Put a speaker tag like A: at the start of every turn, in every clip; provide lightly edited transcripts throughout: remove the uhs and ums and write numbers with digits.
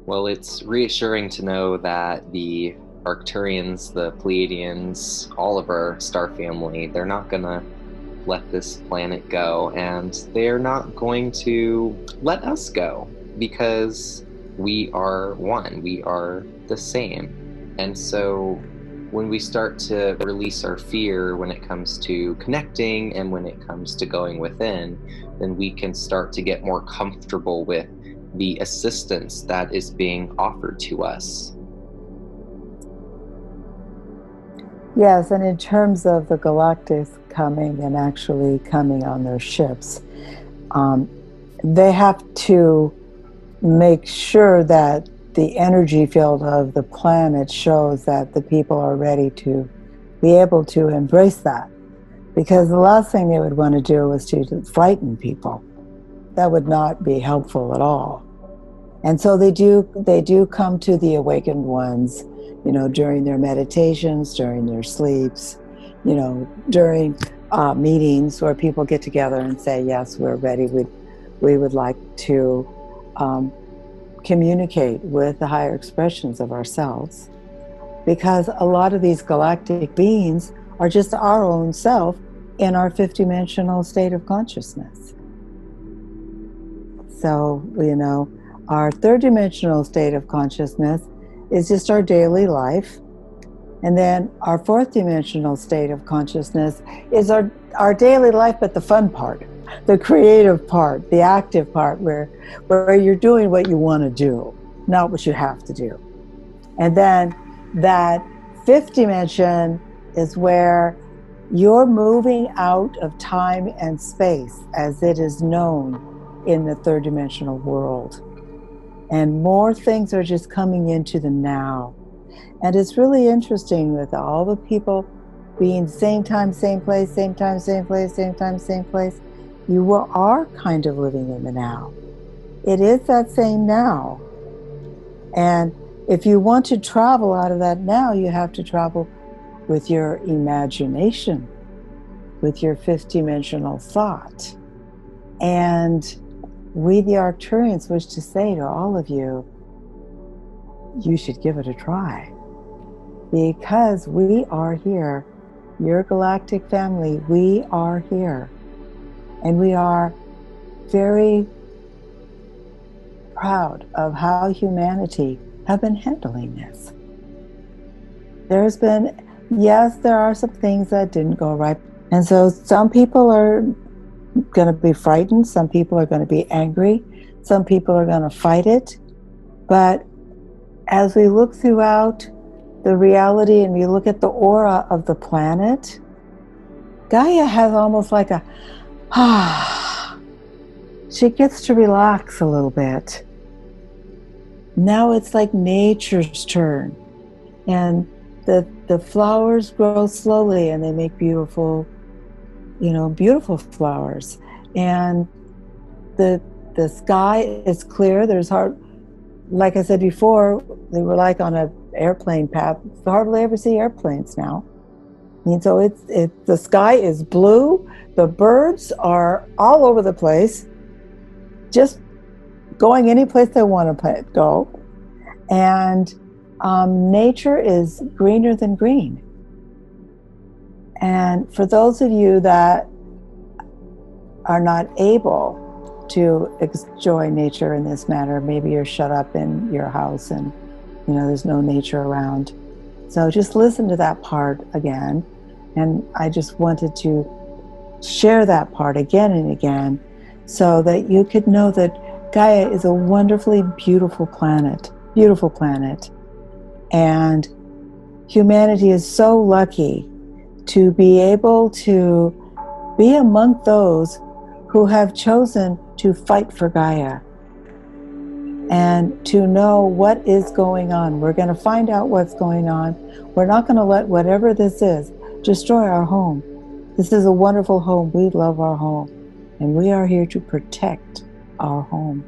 A: Well, it's reassuring to know that the Arcturians, the Pleiadians, all of our star family, they're not gonna let this planet go, and they're not going to let us go, because we are one, we are the same. And so when we start to release our fear when it comes to connecting and when it comes to going within, then we can start to get more comfortable with the assistance that is being offered to us.
B: Yes, and in terms of the Galactics coming and actually coming on their ships, they have to make sure that the energy field of the planet shows that the people are ready to be able to embrace that. Because the last thing they would want to do is to frighten people. That would not be helpful at all. And so they do come to the awakened ones, you know, during their meditations, during their sleeps, you know, during meetings where people get together and say, yes, we're ready. We would like to communicate with the higher expressions of ourselves. Because a lot of these galactic beings are just our own self in our fifth-dimensional state of consciousness. So, you know, our third-dimensional state of consciousness is just our daily life. And then our fourth-dimensional state of consciousness is our daily life, but the fun part, the creative part, the active part, where you're doing what you want to do, not what you have to do. And then that fifth dimension is where you're moving out of time and space as it is known in the third dimensional world. And more things are just coming into the now. And it's really interesting with all the people being same time, same place, same time, same place, same time, same place. You are kind of living in the now. It is that same now. And if you want to travel out of that now, you have to travel with your imagination, with your fifth dimensional thought. And we, the Arcturians, wish to say to all of you, you should give it a try. Because we are here, your galactic family, we are here. And we are very proud of how humanity have been handling this. There's been, yes, there are some things that didn't go right. And so some people are going to be frightened. Some people are going to be angry. Some people are going to fight it. But as we look throughout the reality and we look at the aura of the planet, Gaia has almost like a, she gets to relax a little bit. Now it's like nature's turn. And the flowers grow slowly and they make beautiful, you know, beautiful flowers. And the sky is clear. There's like I said before, they were like on an airplane path. You hardly ever see airplanes now. And so the sky is blue. The birds are all over the place, just going any place they want to go. And nature is greener than green. And for those of you that are not able to enjoy nature in this manner, maybe you're shut up in your house and, you know, there's no nature around. So just listen to that part again. And I just wanted to share that part again and again so that you could know that Gaia is a wonderfully beautiful planet, and humanity is so lucky to be able to be among those who have chosen to fight for Gaia and to know what is going on. We're going to find out what's going on. We're not going to let whatever this is destroy our home. This is a wonderful home. We love our home, and we are here to protect our home.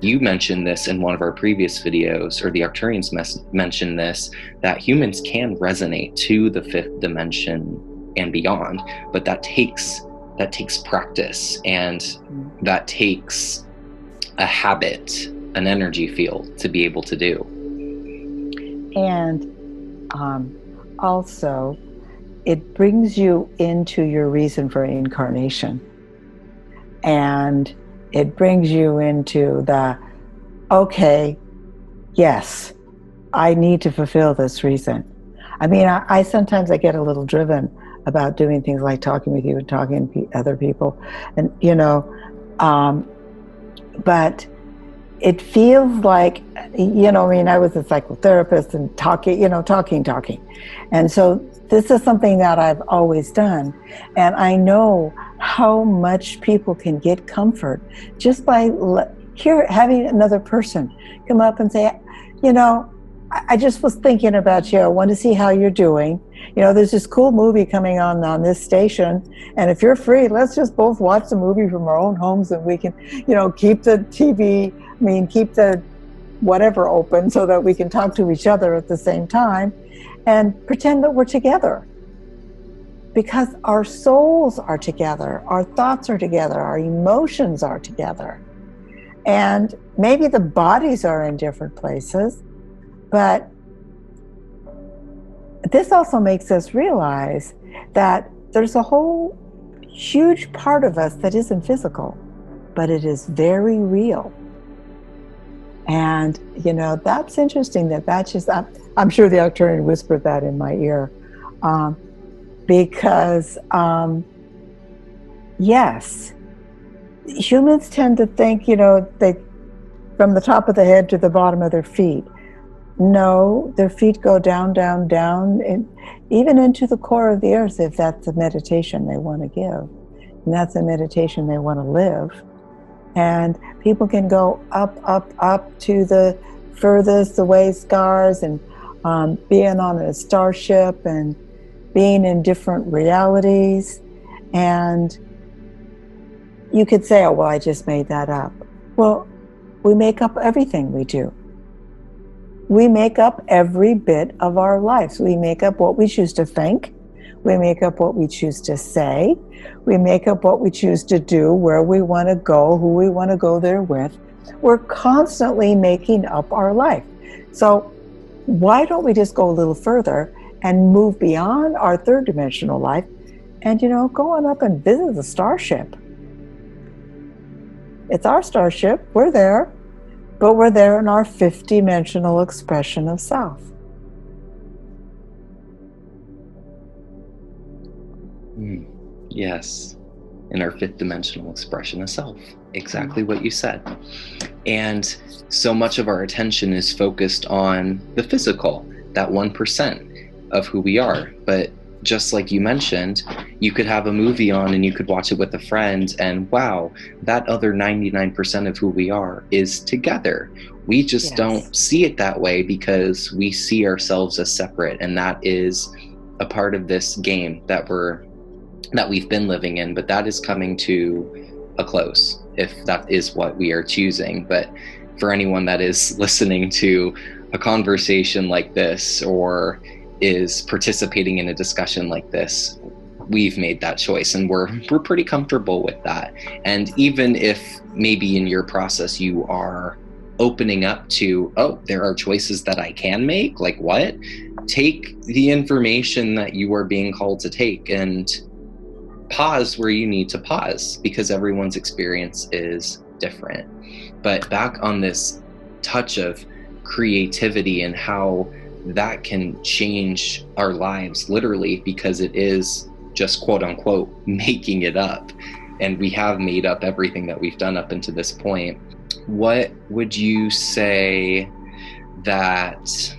A: You mentioned this in one of our previous videos, or the Arcturians mentioned this, that humans can resonate to the fifth dimension and beyond, but that takes practice, and that takes a habit, an energy field to be able to do.
B: And also, it brings you into your reason for incarnation. And it brings you into the, okay, yes, I need to fulfill this reason. I mean, I sometimes I get a little driven about doing things like talking with you and talking to other people, and but it feels like, I mean, I was a psychotherapist and talking, and so this is something that I've always done, and I know how much people can get comfort just by having another person come up and say, I just was thinking about you. I want to see how you're doing. There's this cool movie coming on this station, and if you're free, let's just both watch the movie from our own homes, and we can, keep the TV, keep the whatever open so that we can talk to each other at the same time and pretend that we're together. Because our souls are together, our thoughts are together, our emotions are together. And maybe the bodies are in different places, but this also makes us realize that there's a whole huge part of us that isn't physical, but it is very real. And, that's interesting that's just, I'm sure the Arcturian whispered that in my ear, because, yes, humans tend to think, they from the top of the head to the bottom of their feet. No, their feet go down, down, down, and even into the core of the earth, if that's a meditation they want to give. And that's a meditation they want to live. And people can go up, up, up to the furthest away stars, and being on a starship and being in different realities. And you could say, oh, well, I just made that up. Well, we make up everything we do. We make up every bit of our lives. We make up what we choose to think. We make up what we choose to say. We make up what we choose to do, where we want to go, who we want to go there with. We're constantly making up our life. So why don't we just go a little further and move beyond our third dimensional life and, go on up and visit the starship. It's our starship. We're there. But we're there in our fifth dimensional expression of self.
A: Yes, in our fifth dimensional expression of self. Exactly what you said. And so much of our attention is focused on the physical, that 1% of who we are. But just like you mentioned, you could have a movie on and you could watch it with a friend, and wow, that other 99% of who we are is together. We just don't see it that way because we see ourselves as separate, and that is a part of this game that we've been living in, but that is coming to a close, if that is what we are choosing. But for anyone that is listening to a conversation like this or is participating in a discussion like this, we've made that choice, and we're pretty comfortable with that. And even if maybe in your process you are opening up to, oh, there are choices that I can make, like what? Take the information that you are being called to take and pause where you need to pause, because everyone's experience is different. But back on this touch of creativity and how that can change our lives literally, because it is just quote unquote making it up, and we have made up everything that we've done up until this point. What would you say that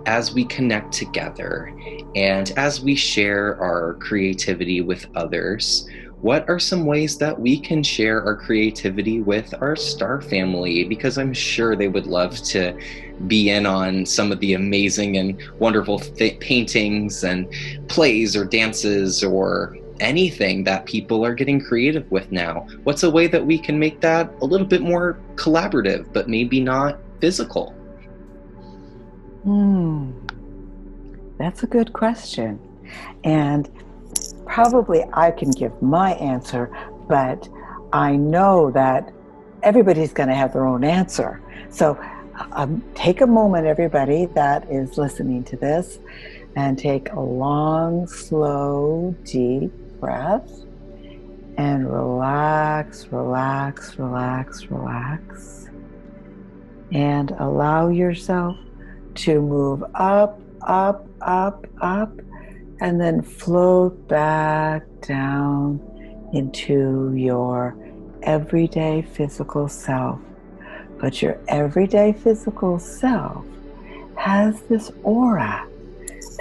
A: as we connect together and as we share our creativity with others, what are some ways that we can share our creativity with our star family? Because I'm sure they would love to be in on some of the amazing and wonderful paintings and plays or dances or anything that people are getting creative with now. What's a way that we can make that a little bit more collaborative, but maybe not physical?
B: That's a good question. And probably I can give my answer, but I know that everybody's going to have their own answer. So take a moment, everybody that is listening to this, and take a long, slow, deep breath and relax, relax, relax, relax. And allow yourself to move up, up, up, up, and then float back down into your everyday physical self. But your everyday physical self has this aura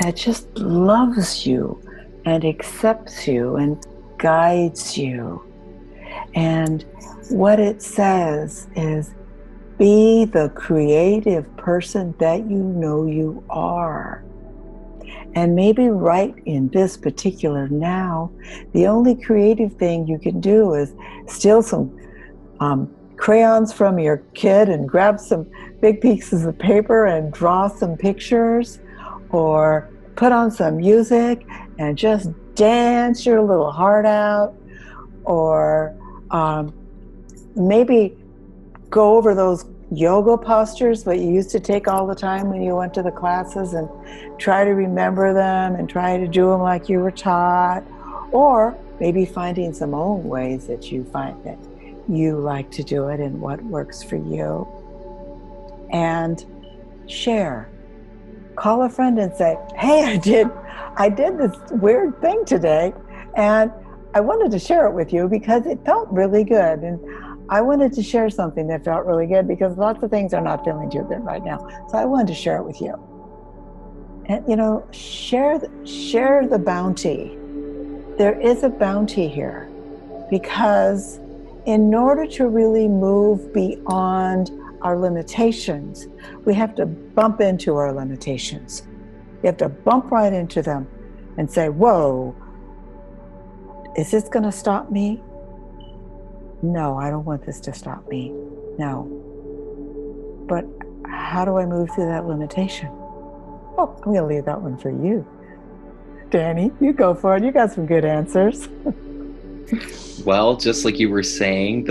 B: that just loves you and accepts you and guides you. And what it says is, be the creative person that you know you are. And maybe right in this particular now, the only creative thing you can do is steal some crayons from your kid and grab some big pieces of paper and draw some pictures, or put on some music and just dance your little heart out, or maybe go over those yoga postures that you used to take all the time when you went to the classes, and try to remember them and try to do them like you were taught, or maybe finding some own ways that you find that you like to do it and what works for you. And share. Call a friend and say, hey, I did this weird thing today, and I wanted to share it with you because it felt really good. And I wanted to share something that felt really good because lots of things are not feeling too good right now. So I wanted to share it with you. And, you know, share the bounty. There is a bounty here, because in order to really move beyond our limitations, we have to bump into our limitations. You have to bump right into them and say, whoa, is this going to stop me? No, I don't want this to stop me. No. But how do I move through that limitation? Oh, I'm going to leave that one for you. Danny, you go for it. You got some good answers.
A: Well, just like you were saying,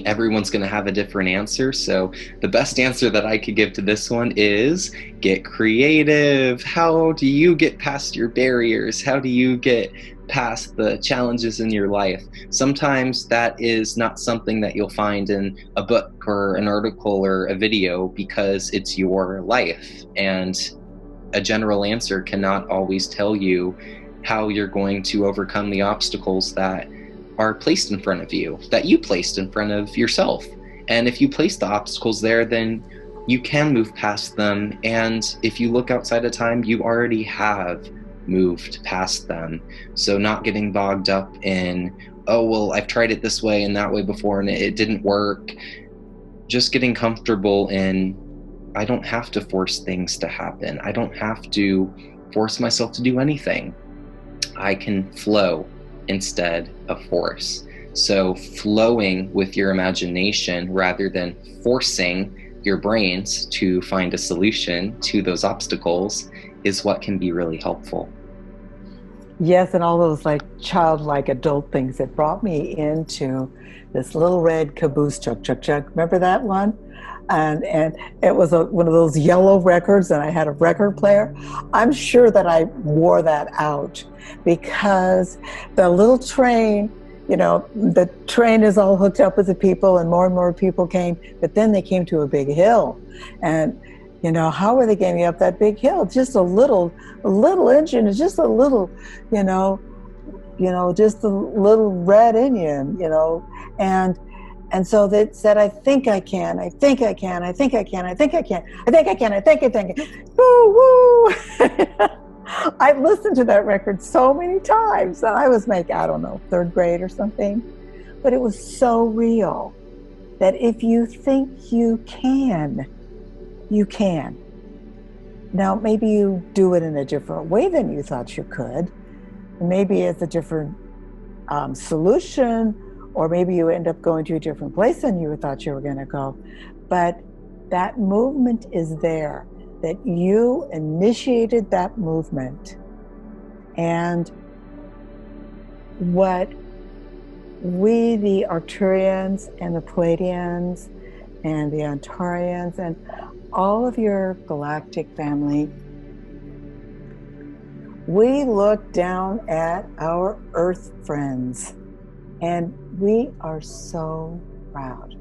A: everyone's going to have a different answer. So the best answer that I could give to this one is get creative. How do you get past your barriers? How do you get past the challenges in your life? Sometimes that is not something that you'll find in a book or an article or a video, because it's your life. And a general answer cannot always tell you how you're going to overcome the obstacles that are placed in front of you, that you placed in front of yourself. And if you place the obstacles there, then you can move past them. And if you look outside of time, you already have moved past them. So not getting bogged up in, oh, well, I've tried it this way and that way before and it didn't work. Just getting comfortable in, I don't have to force things to happen. I don't have to force myself to do anything. I can flow instead of force. So flowing with your imagination rather than forcing your brains to find a solution to those obstacles is what can be really helpful.
B: Yes, and all those like childlike adult things that brought me into this little red caboose truck. Remember that one? And it was one of those yellow records, and I had a record player. I'm sure that I wore that out, because the little train, you know, the train is all hooked up with the people, and more people came, but then they came to a big hill. And you know, how were they getting up that big hill? Just a little engine, just a little, just a little red Indian, and so they said, I think I can. I think I can. Woo, woo. I've listened to that record so many times, and I was like, I don't know, third grade or something. But it was so real that if you think you can, you can. Now, maybe you do it in a different way than you thought you could. Maybe it's a different solution, or maybe you end up going to a different place than you thought you were going to go. But that movement is there, that you initiated that movement. And what we, the Arcturians and the Pleiadians and the Arcturians and all of your galactic family, we look down at our Earth friends and we are so proud.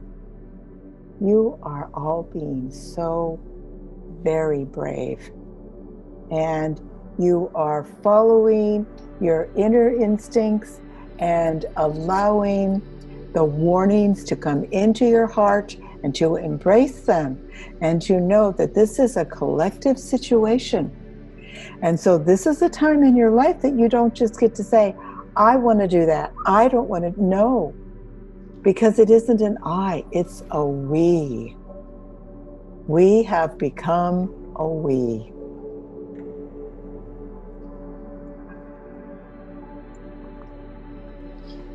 B: You are all being so very brave, and you are following your inner instincts and allowing the warnings to come into your heart and to embrace them and to know that this is a collective situation. And so this is a time in your life that you don't just get to say, I want to do that. I don't want to. No, because it isn't an I, it's a we. We have become a we.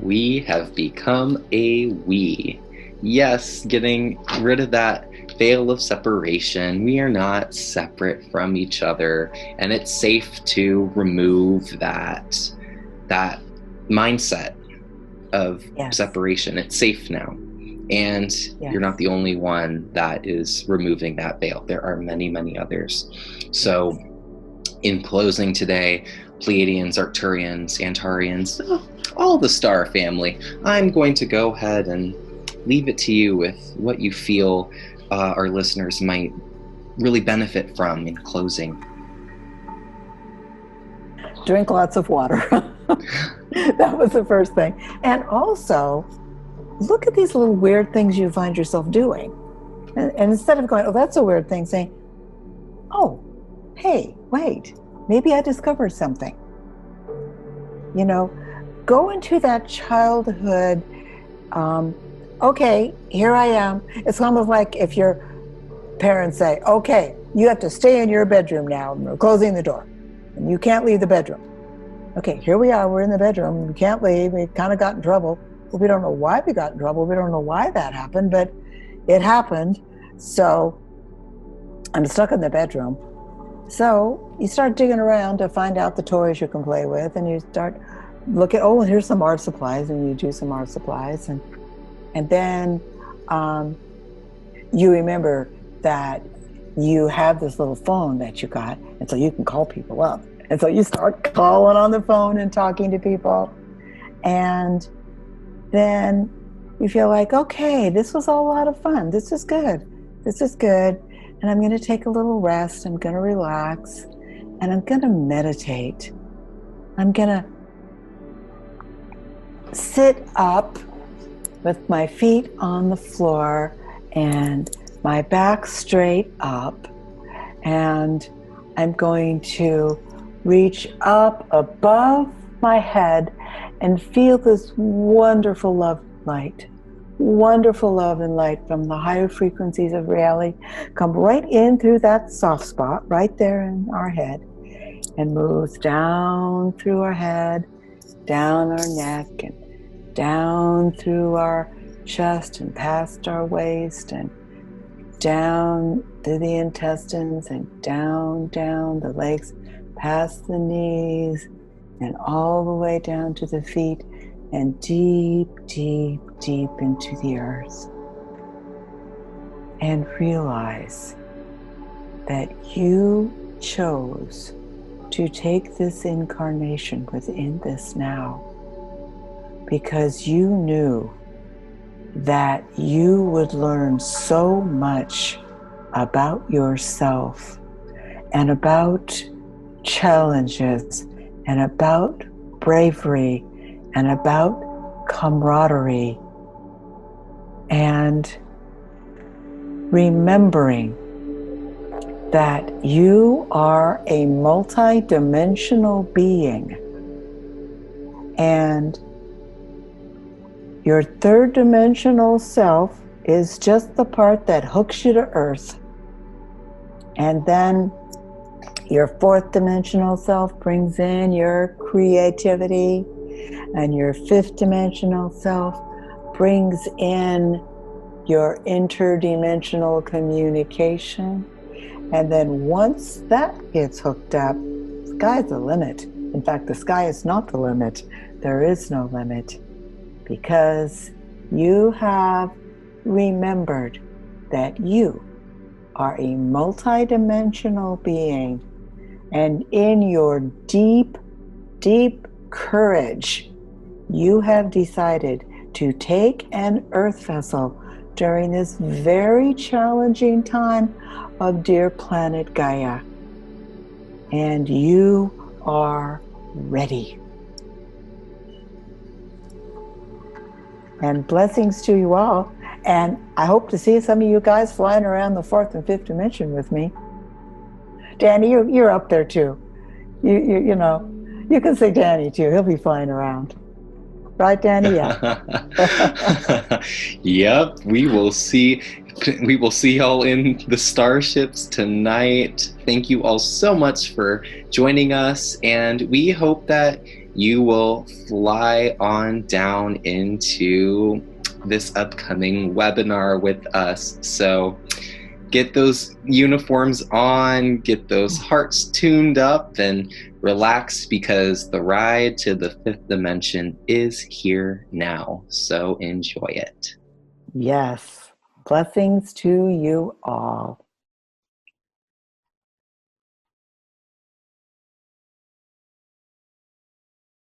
A: We have become a we. Yes, getting rid of that veil of separation. We are not separate from each other, and it's safe to remove that mindset of separation. It's safe now. And you're not the only one that is removing that veil. There are many, many others. So in closing today, Pleiadians, Arcturians, Antareans, all the star family, I'm going to go ahead and leave it to you with what you feel our listeners might really benefit from in closing.
B: Drink lots of water. That was the first thing. And also, look at these little weird things you find yourself doing. And instead of going, oh, that's a weird thing, saying, oh, hey, wait, maybe I discovered something. You know, go into that childhood, okay, here I am. It's almost like if your parents say, okay, you have to stay in your bedroom now, and we're closing the door, and you can't leave the bedroom. Okay, here we are, we're in the bedroom, we can't leave, we kind of got in trouble. But we don't know why we got in trouble, we don't know why that happened, but it happened. So I'm stuck in the bedroom. So you start digging around to find out the toys you can play with, and you start looking, oh, here's some art supplies, and you do some art supplies, and then you remember that you have this little phone that you got, and so you can call people up. And so you start calling on the phone and talking to people. And then you feel like, okay, this was a lot of fun. This is good. This is good. And I'm going to take a little rest. I'm going to relax. And I'm going to meditate. I'm going to sit up with my feet on the floor and my back straight up. And I'm going to reach up above my head and feel this wonderful love light, wonderful love and light from the higher frequencies of reality come right in through that soft spot right there in our head and moves down through our head, down our neck, and down through our chest and past our waist and down through the intestines and down the legs, past the knees, and all the way down to the feet and deep, deep, deep into the earth. And realize that you chose to take this incarnation within this now because you knew that you would learn so much about yourself and about challenges and about bravery and about camaraderie and remembering that you are a multi-dimensional being and your third dimensional self is just the part that hooks you to earth, and then your fourth dimensional self brings in your creativity, and your fifth dimensional self brings in your interdimensional communication. And then once that gets hooked up, sky's the limit. In fact, the sky is not the limit. There is no limit, because you have remembered that you are a multidimensional being, and in your deep, deep courage, you have decided to take an earth vessel during this very challenging time of dear planet Gaia. And you are ready. And blessings to you all. And I hope to see some of you guys flying around the fourth and fifth dimension with me. Danny, you're up there too. You know, you can say Danny too. He'll be flying around. Right, Danny? Yeah.
A: Yep, we will see. We will see y'all in the starships tonight. Thank you all so much for joining us, and we hope that you will fly on down into this upcoming webinar with us. So get those uniforms on, get those hearts tuned up, and relax, because the ride to the fifth dimension is here now. So enjoy it.
B: Yes. Blessings to you all.